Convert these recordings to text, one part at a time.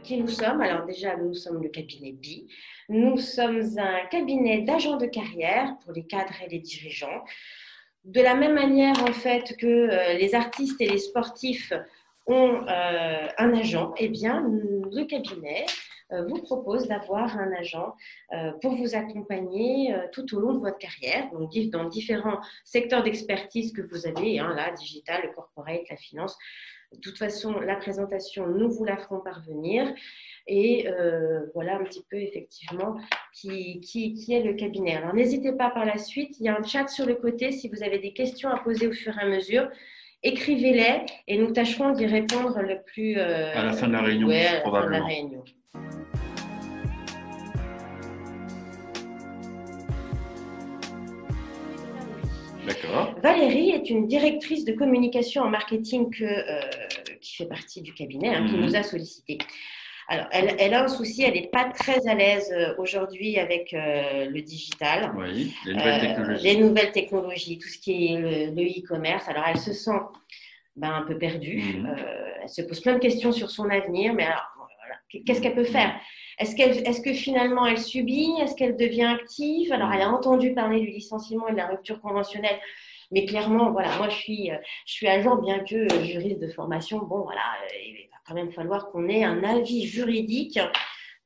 Qui nous sommes? Alors déjà, nous sommes le cabinet BI. Nous sommes un cabinet d'agents de carrière pour les cadres et les dirigeants. De la même manière, en fait, que les artistes et les sportifs ont un agent, eh bien, le cabinet vous propose d'avoir un agent pour vous accompagner tout au long de votre carrière, donc dans différents secteurs d'expertise que vous avez, là, digital, le corporate, la finance. De toute façon, la présentation, nous vous la ferons parvenir. Et voilà un petit peu effectivement qui est le cabinet. Alors n'hésitez pas par la suite, il y a un chat sur le côté si vous avez des questions à poser au fur et à mesure. Écrivez-les et nous tâcherons d'y répondre le plus… à la fin de la réunion, probablement. D'accord. Valérie est une directrice de communication en marketing qui fait partie du cabinet, qui nous a sollicité. Alors, elle a un souci, elle n'est pas très à l'aise aujourd'hui avec le digital. Oui, les nouvelles technologies. Les nouvelles technologies, tout ce qui est le e-commerce. Alors, elle se sent un peu perdue. Elle se pose plein de questions sur son avenir, mais alors, voilà, qu'est-ce qu'elle peut faire? Est-ce que finalement elle subit? Est-ce qu'elle devient active? Alors, elle a entendu parler du licenciement et de la rupture conventionnelle, mais clairement, voilà, moi je suis agent, bien que juriste de formation. Bon, voilà, il va quand même falloir qu'on ait un avis juridique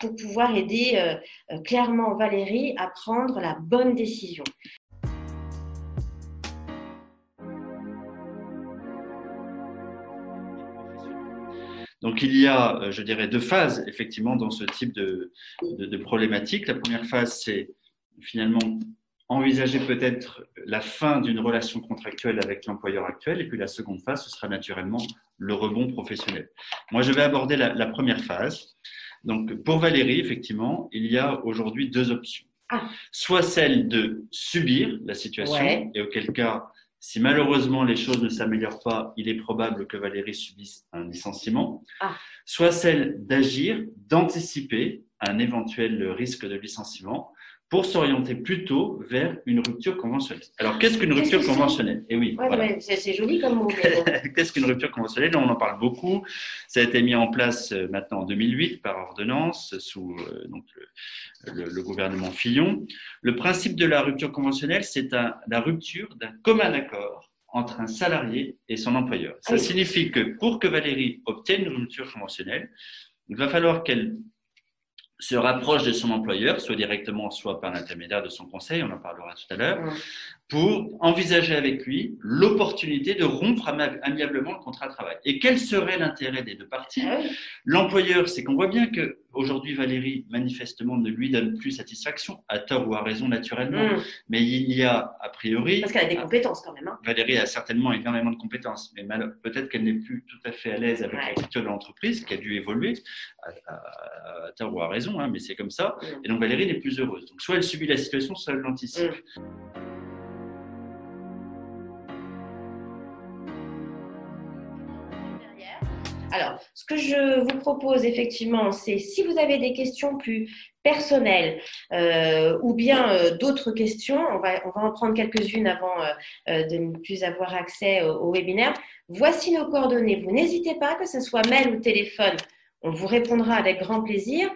pour pouvoir aider clairement Valérie à prendre la bonne décision. Donc, il y a, je dirais, deux phases, effectivement, dans ce type de problématique. La première phase, c'est finalement envisager peut-être la fin d'une relation contractuelle avec l'employeur actuel. Et puis, la seconde phase, ce sera naturellement le rebond professionnel. Moi, je vais aborder la première phase. Donc, pour Valérie, effectivement, il y a aujourd'hui deux options. Soit celle de subir la situation, et auquel cas, si malheureusement les choses ne s'améliorent pas, il est probable que Valérie subisse un licenciement. Soit celle d'agir, d'anticiper un éventuel risque de licenciement pour s'orienter plutôt vers une rupture conventionnelle. Alors, qu'est-ce qu'une rupture conventionnelle? Eh oui, voilà. C'est joli comme mot. Qu'est-ce qu'une rupture conventionnelle? On en parle beaucoup. Ça a été mis en place maintenant en 2008 par ordonnance sous le gouvernement Fillon. Le principe de la rupture conventionnelle, c'est la rupture d'un commun accord entre un salarié et son employeur. Ça signifie que pour que Valérie obtienne une rupture conventionnelle, il va falloir qu'elle se rapproche de son employeur, soit directement, soit par l'intermédiaire de son conseil, on en parlera tout à l'heure, pour envisager avec lui l'opportunité de rompre amiablement le contrat de travail. Et quel serait l'intérêt des deux parties? L'employeur, c'est qu'on voit bien qu'aujourd'hui, Valérie, manifestement, ne lui donne plus satisfaction, à tort ou à raison, naturellement. Mais il y a, a priori… Parce qu'elle a des compétences quand même. Valérie a certainement énormément de compétences, mais peut-être qu'elle n'est plus tout à fait à l'aise avec la culture de l'entreprise, qui a dû évoluer, à tort ou à raison, mais c'est comme ça. Et donc, Valérie n'est plus heureuse. Donc, soit elle subit la situation, soit elle l'anticipe. Alors, ce que je vous propose effectivement, c'est si vous avez des questions plus personnelles ou bien d'autres questions, on va en prendre quelques-unes avant de ne plus avoir accès au webinaire. Voici nos coordonnées. Vous n'hésitez pas, que ce soit mail ou téléphone, on vous répondra avec grand plaisir.